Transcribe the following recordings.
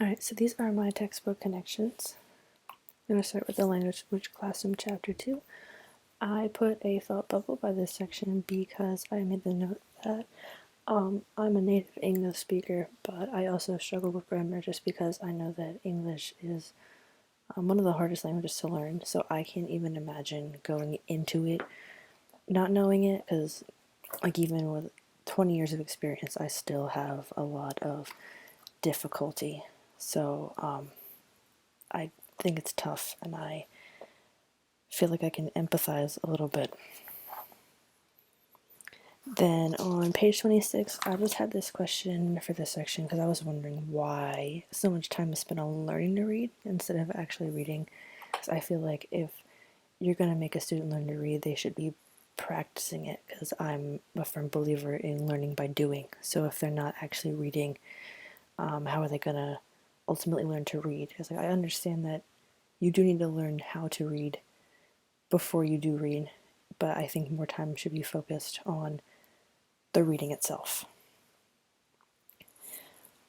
Alright, so these are my textbook connections. I'm going to start with the Language Classroom Chapter 2. I put a thought bubble by this section because I made the note that I'm a native English speaker, but I also struggle with grammar just because I know that English is one of the hardest languages to learn, so I can't even imagine going into it not knowing it, because like even with 20 years of experience, I still have a lot of difficulty. So I think it's tough, and I feel like I can empathize a little bit. Then on page 26, I just had this question for this section because I was wondering why so much time is spent on learning to read instead of actually reading. Because I feel like if you're going to make a student learn to read, they should be practicing it, because I'm a firm believer in learning by doing. So if they're not actually reading, how are they going to ultimately learn to read? Because I understand that you do need to learn how to read before you do read, but I think more time should be focused on the reading itself.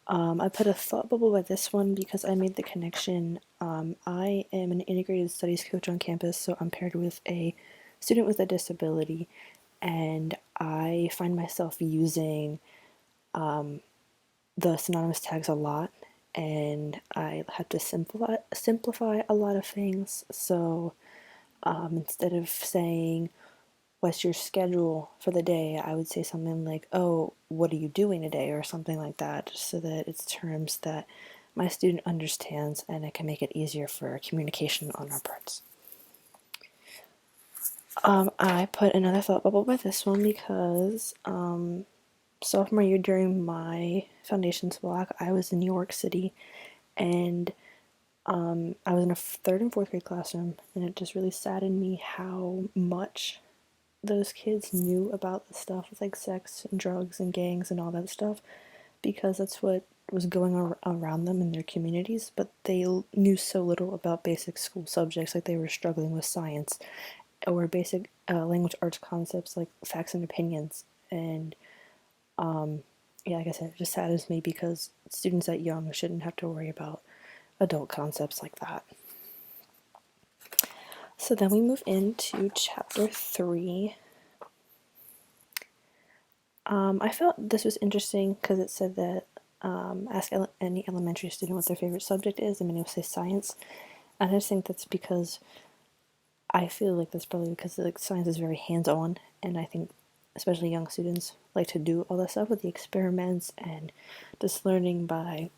I put a thought bubble by this one because I made the connection. I am an integrated studies coach on campus, so I'm paired with a student with a disability, and I find myself using the synonymous tags a lot, and I have to simplify a lot of things. So instead of saying, what's your schedule for the day, I would say something like, oh, what are you doing today, or something like that, so that it's terms that my student understands and it can make it easier for communication on our parts. I put another thought bubble by this one because sophomore year during my foundations block, I was in New York City, and I was in a third and fourth grade classroom, and it just really saddened me how much those kids knew about the stuff with like sex and drugs and gangs and all that stuff, because that's what was going around them in their communities, but they knew so little about basic school subjects, like they were struggling with science or basic language arts concepts like facts and opinions. And yeah, like I said, it just saddens me because students that young shouldn't have to worry about adult concepts like that. So then we move into chapter 3. I felt this was interesting because it said that ask any elementary student what their favorite subject is, and many will say science. And I just think that's because I feel like that's probably because like science is very hands-on, and I think especially young students like to do all that stuff with the experiments and just learning by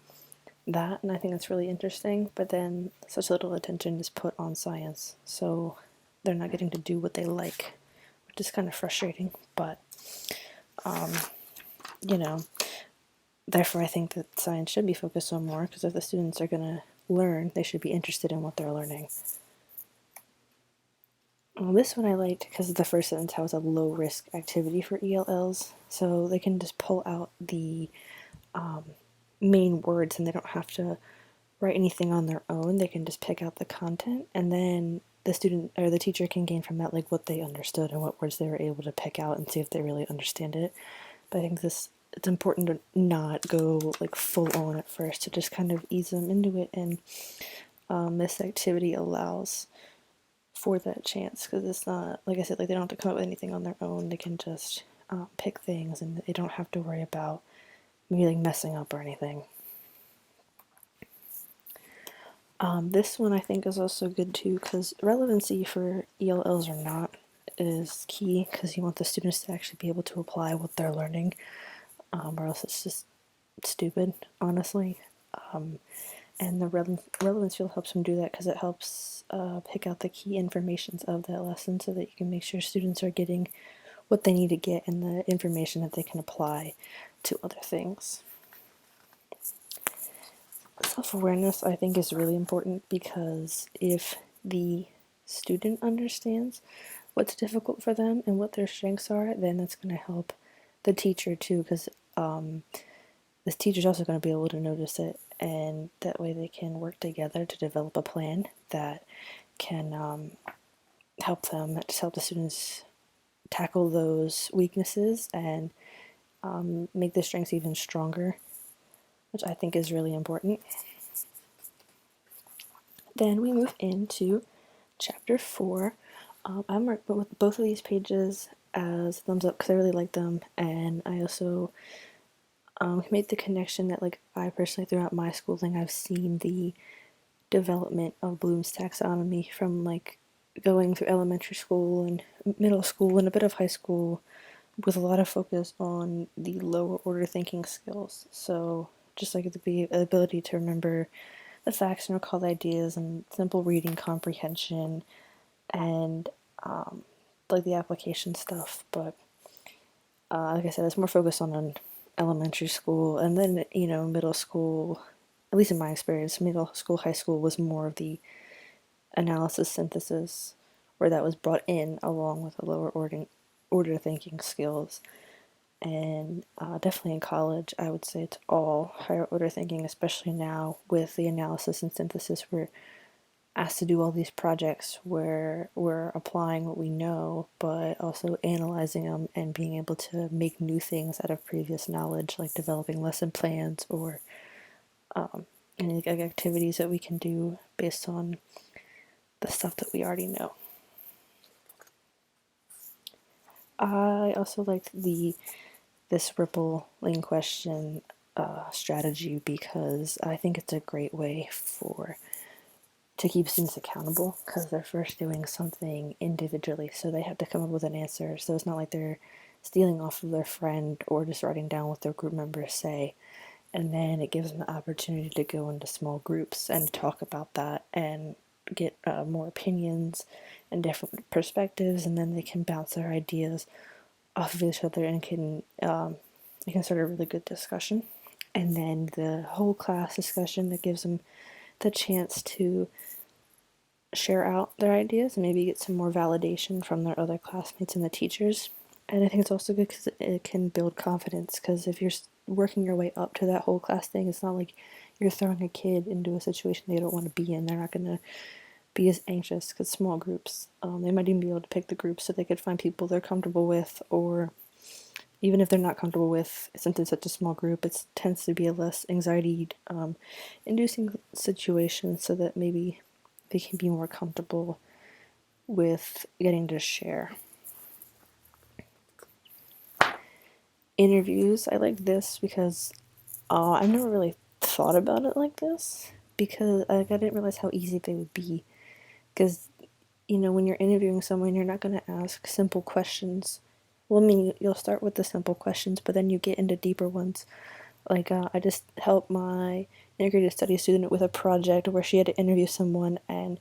that, and I think that's really interesting. But then such little attention is put on science, so they're not getting to do what they like, which is kind of frustrating. But you know, therefore I think that science should be focused on more, because if the students are going to learn, they should be interested in what they're learning. Well, this one I liked because the first sentence has a low risk activity for ELLs, so they can just pull out the main words and they don't have to write anything on their own. They can just pick out the content, and then the student or the teacher can gain from that like what they understood and what words they were able to pick out and see if they really understand it. But I think it's important to not go like full on at first, to just kind of ease them into it, and this activity allows for that chance, because it's not, like I said, like they don't have to come up with anything on their own. They can just pick things, and they don't have to worry about maybe like messing up or anything. This one I think is also good too, because relevancy for ELLs or not is key, because you want the students to actually be able to apply what they're learning, or else it's just stupid, honestly. And the relevance field helps them do that, because it helps pick out the key informations of that lesson, so that you can make sure students are getting what they need to get and the information that they can apply to other things. Self-awareness, I think, is really important, because if the student understands what's difficult for them and what their strengths are, then that's going to help the teacher too, because this teacher's also going to be able to notice it, and that way they can work together to develop a plan that can help them, just help the students tackle those weaknesses and make the strengths even stronger, which I think is really important. Then we move into chapter 4. I marked both of these pages as thumbs up because I really like them, and I also made the connection that, like, I personally, throughout my schooling, I've seen the development of Bloom's taxonomy from, like, going through elementary school and middle school and a bit of high school, with a lot of focus on the lower order thinking skills. So just like the ability to remember the facts and recall the ideas, and simple reading comprehension, and like the application stuff. But like I said, it's more focused on elementary school, and then middle school. At least in my experience, middle school, high school was more of the analysis synthesis, where that was brought in along with the lower order thinking skills. And definitely in college, I would say it's all higher order thinking, especially now with the analysis and synthesis. We're asked to do all these projects where we're applying what we know, but also analyzing them and being able to make new things out of previous knowledge, like developing lesson plans or any like activities that we can do based on the stuff that we already know. I also liked this rippling question strategy because I think it's a great way to keep students accountable, because they're first doing something individually, so they have to come up with an answer. So it's not like they're stealing off of their friend or just writing down what their group members say. And then it gives them the opportunity to go into small groups and talk about that and get more opinions and different perspectives, and then they can bounce their ideas off of each other and you can start a really good discussion. And then the whole class discussion that gives them the chance to share out their ideas and maybe get some more validation from their other classmates and the teachers. And I think it's also good because it can build confidence, because if you're working your way up to that whole class thing, it's not like you're throwing a kid into a situation they don't want to be in. They're not going to be as anxious, because small groups, they might even be able to pick the groups so they could find people they're comfortable with, or even if they're not comfortable with, since it's such a small group, it tends to be a less anxiety inducing situation, so that maybe they can be more comfortable with getting to share. Interviews, I like this because I've never really thought about it like this, because I didn't realize how easy they would be. Because when you're interviewing someone, you're not going to ask simple questions. Well, I mean, you'll start with the simple questions, but then you get into deeper ones. Like, I just helped my integrated studies student with a project where she had to interview someone, and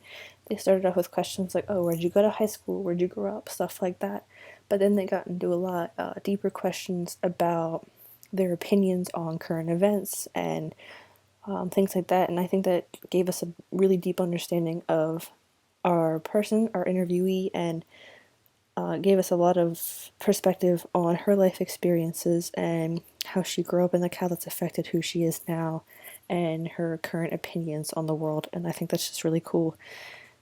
they started off with questions like, oh, where'd you go to high school? Where'd you grow up? Stuff like that. But then they got into a lot deeper questions about their opinions on current events and things like that. And I think that gave us a really deep understanding of our person, our interviewee, and gave us a lot of perspective on her life experiences and how she grew up, and like how that's affected who she is now and her current opinions on the world. And I think that's just really cool,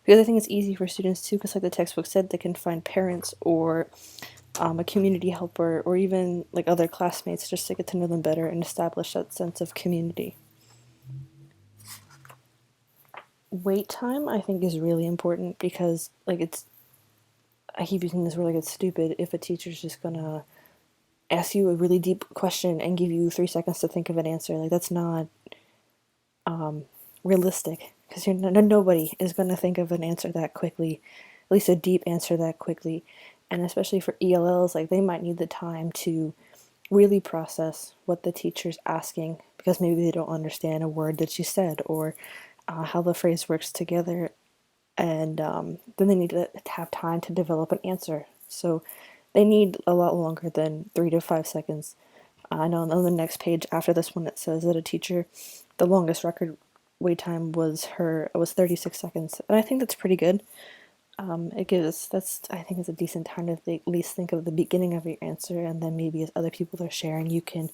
because I think it's easy for students too, because like the textbook said, they can find parents or a community helper or even like other classmates, just to get to know them better and establish that sense of community. Wait time, I think, is really important, because like I keep using this word like it's stupid if a teacher's just gonna ask you a really deep question and give you 3 seconds to think of an answer. Like, that's not realistic, because nobody is going to think of an answer that quickly, at least a deep answer that quickly. And especially for ELLs, like, they might need the time to really process what the teacher's asking, because maybe they don't understand a word that she said, or how the phrase works together. And then they need to have time to develop an answer. So they need a lot longer than 3 to 5 seconds. I know on the next page after this one, it says that a teacher, the longest record wait time was 36 seconds, and I think that's pretty good. I think it's a decent time to at least think of the beginning of your answer, and then maybe as other people are sharing, you can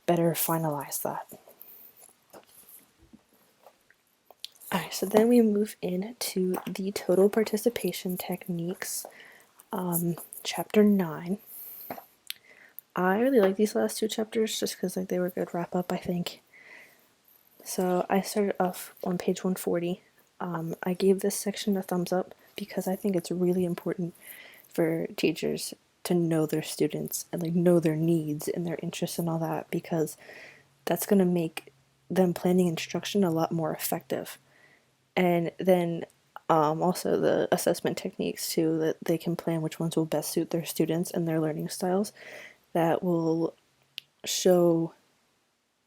better finalize that. Alright, so then we move into the total participation techniques, chapter 9. I really like these last two chapters just because like they were a good wrap up, I think. So I started off on page 140. I gave this section a thumbs up because I think it's really important for teachers to know their students and like know their needs and their interests and all that, because that's going to make them planning instruction a lot more effective. And then also the assessment techniques too, that they can plan which ones will best suit their students and their learning styles, that will show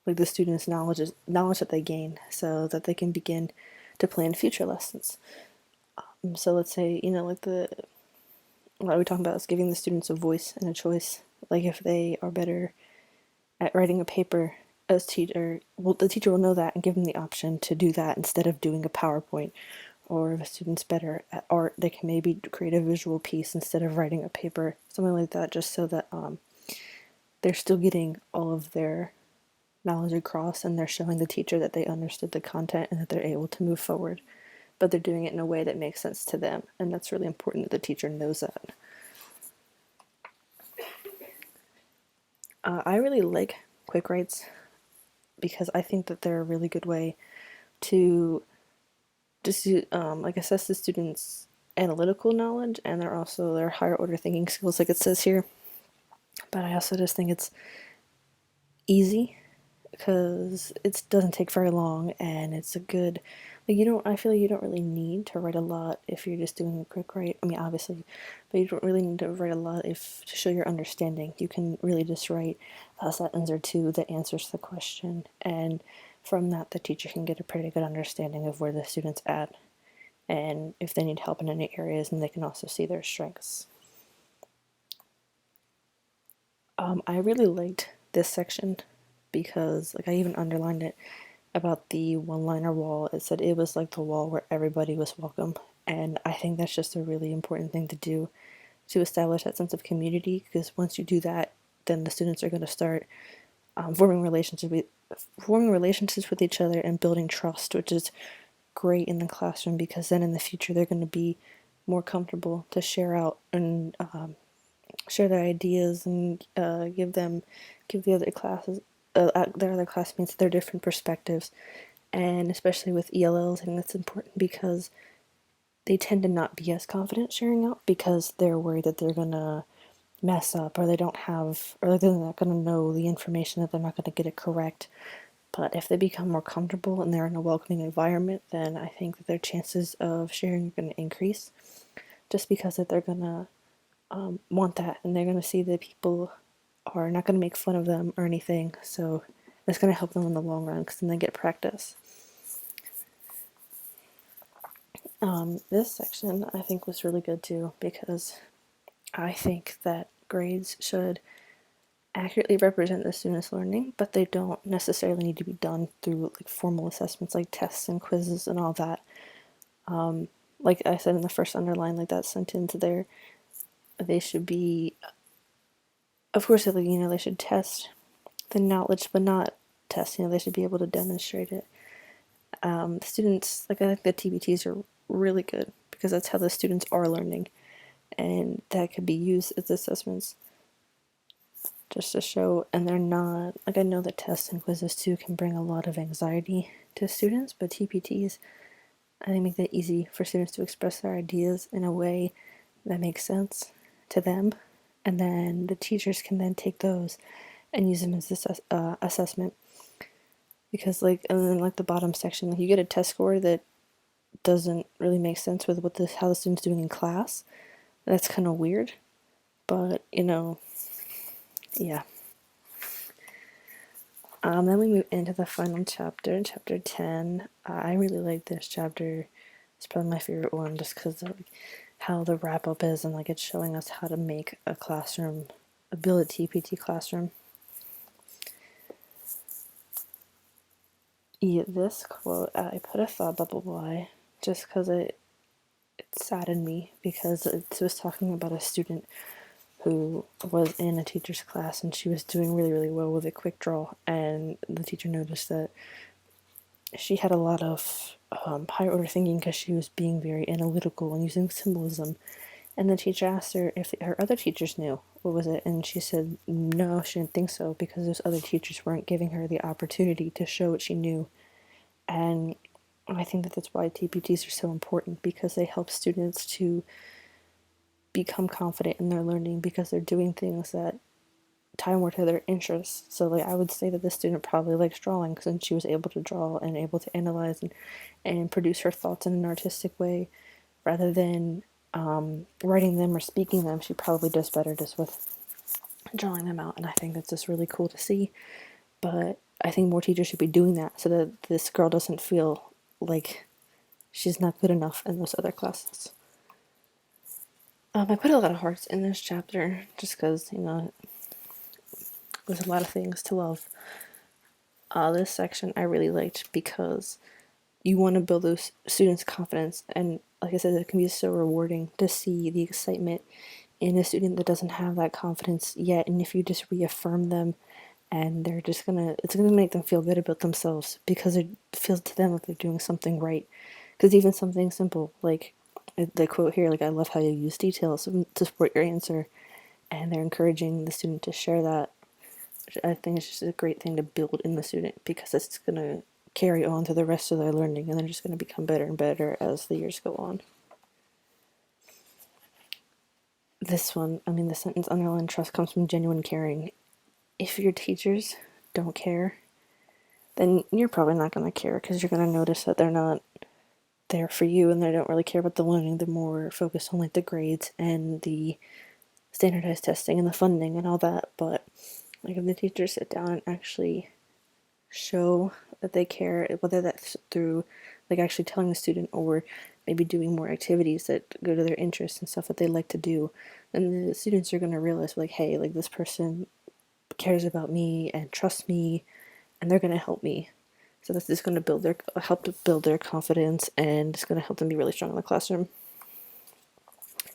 like the students' knowledge that they gain, so that they can begin to plan future lessons. So let's say, you know, like what we're talking about is giving the students a voice and a choice. Like if they are better at writing a paper as teacher, well, the teacher will know that and give them the option to do that instead of doing a PowerPoint. Or if a student's better at art, they can maybe create a visual piece instead of writing a paper, something like that, just so that they're still getting all of their knowledge across, and they're showing the teacher that they understood the content and that they're able to move forward. But they're doing it in a way that makes sense to them, and that's really important that the teacher knows that. I really like quick writes because I think that they're a really good way to just like assess the students' analytical knowledge, and they're also their higher order thinking skills, like it says here. But I also just think it's easy because it doesn't take very long, and it's a good, like, I feel like you don't really need to write a lot if you're just doing a quick write. I mean, obviously, but you don't really need to write a lot if to show your understanding. You can really just write a sentence or two that answers the question, and from that the teacher can get a pretty good understanding of where the student's at, and if they need help in any areas, and they can also see their strengths. I really liked this section because, like, I even underlined it about the one-liner wall. It said it was like the wall where everybody was welcome, and I think that's just a really important thing to do to establish that sense of community, because once you do that, then the students are going to start forming relationships with each other and building trust, which is great in the classroom, because then in the future they're going to be more comfortable to share out and share their ideas and give the other classes their other classmates their different perspectives. And especially with ELLs, I think that's important because they tend to not be as confident sharing out because they're worried that they're gonna mess up, or they don't have, or they're not gonna know the information, that they're not gonna get it correct. But if they become more comfortable and they're in a welcoming environment, then I think that their chances of sharing are going to increase, just because that they're going to want that, and they're going to see that people are not going to make fun of them or anything. So it's going to help them in the long run, because then they get practice. This section I think was really good too, because I think that grades should accurately represent the student's learning, but they don't necessarily need to be done through like formal assessments like tests and quizzes and all that. Like I said in the first underline, like that sentence there, they should be, of course, they should test the knowledge, but not test. They should be able to demonstrate it. Students, like, I think the TBTs are really good because that's how the students are learning, and that could be used as assessments just to show. And they're not, like, I know that tests and quizzes too can bring a lot of anxiety to students, but TPTs, I think, make that easy for students to express their ideas in a way that makes sense to them, and then the teachers can then take those and use them as this assessment. Because, like, and then like the bottom section, like, you get a test score that doesn't really make sense with how the student's doing in class. That's kind of weird, but yeah. Then we move into the final chapter, chapter 10. I really like this chapter. It's probably my favorite one, just because of how the wrap up is, and like it's showing us how to make a classroom, build a TPT classroom. Yeah, this quote, I put a thought bubble by just because it saddened me, because it was talking about a student who was in a teacher's class, and she was doing really, really well with a quick draw, and the teacher noticed that she had a lot of higher order thinking because she was being very analytical and using symbolism. And the teacher asked her if her other teachers knew what was it, and she said no, she didn't think so, because those other teachers weren't giving her the opportunity to show what she knew. And I think that that's why TPTs are so important, because they help students to become confident in their learning, because they're doing things that tie more to their interests. So like I would say that this student probably likes drawing, since she was able to draw and able to analyze and produce her thoughts in an artistic way rather than writing them or speaking them. She probably does better just with drawing them out, and I think that's just really cool to see. But I think more teachers should be doing that so that this girl doesn't feel like she's not good enough in those other classes. I put a lot of hearts in this chapter just because, there's a lot of things to love. This section I really liked because you want to build those students' confidence, and like I said, it can be so rewarding to see the excitement in a student that doesn't have that confidence yet. And if you just reaffirm them, and they're just it's gonna make them feel good about themselves, because it feels to them like they're doing something right. Because even something simple like the quote here, like, I love how you use details to support your answer, and they're encouraging the student to share that, which I think is just a great thing to build in the student, because it's going to carry on to the rest of their learning, and they're just going to become better and better as the years go on. This one, I mean, the sentence underlined trust comes from genuine caring. If your teachers don't care, then you're probably not going to care, because you're going to notice that they're not there for you, and they don't really care about the learning. They're more focused on like the grades and the standardized testing and the funding and all that. But like if the teachers sit down and actually show that they care, whether that's through like actually telling the student or maybe doing more activities that go to their interests and stuff that they like to do, then the students are going to realize like, hey, like this person cares about me and trusts me, and they're going to help me. So that's just going to help to build their confidence, and it's going to help them be really strong in the classroom.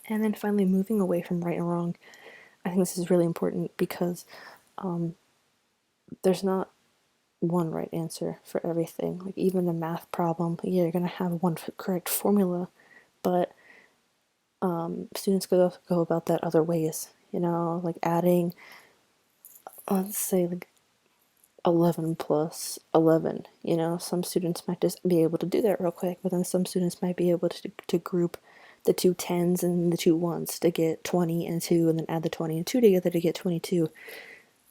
And then finally, moving away from right and wrong. I think this is really important because there's not one right answer for everything. Like even a math problem, yeah, you're gonna have one correct formula, but students go about that other ways. Like adding, let's say like 11 plus 11. Some students might just be able to do that real quick, but then some students might be able to group the two tens and the two ones to get 20 and 2, and then add the 20 and 2 together to get 22.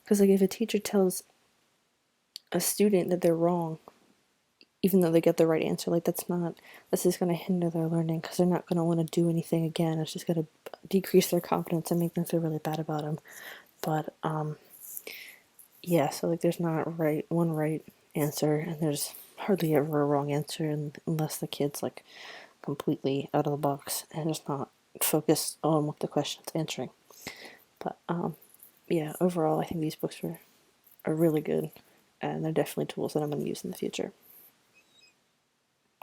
Because like if a teacher tells a student that they're wrong, even though they get the right answer, like that's just going to hinder their learning, because they're not going to want to do anything again. It's just going to decrease their confidence and make them feel really bad about them. But yeah, so like there's not one right answer, and there's hardly ever a wrong answer, unless the kid's like completely out of the box and just not focused on what the question's answering. But yeah, overall I think these books are really good, and they're definitely tools that I'm going to use in the future.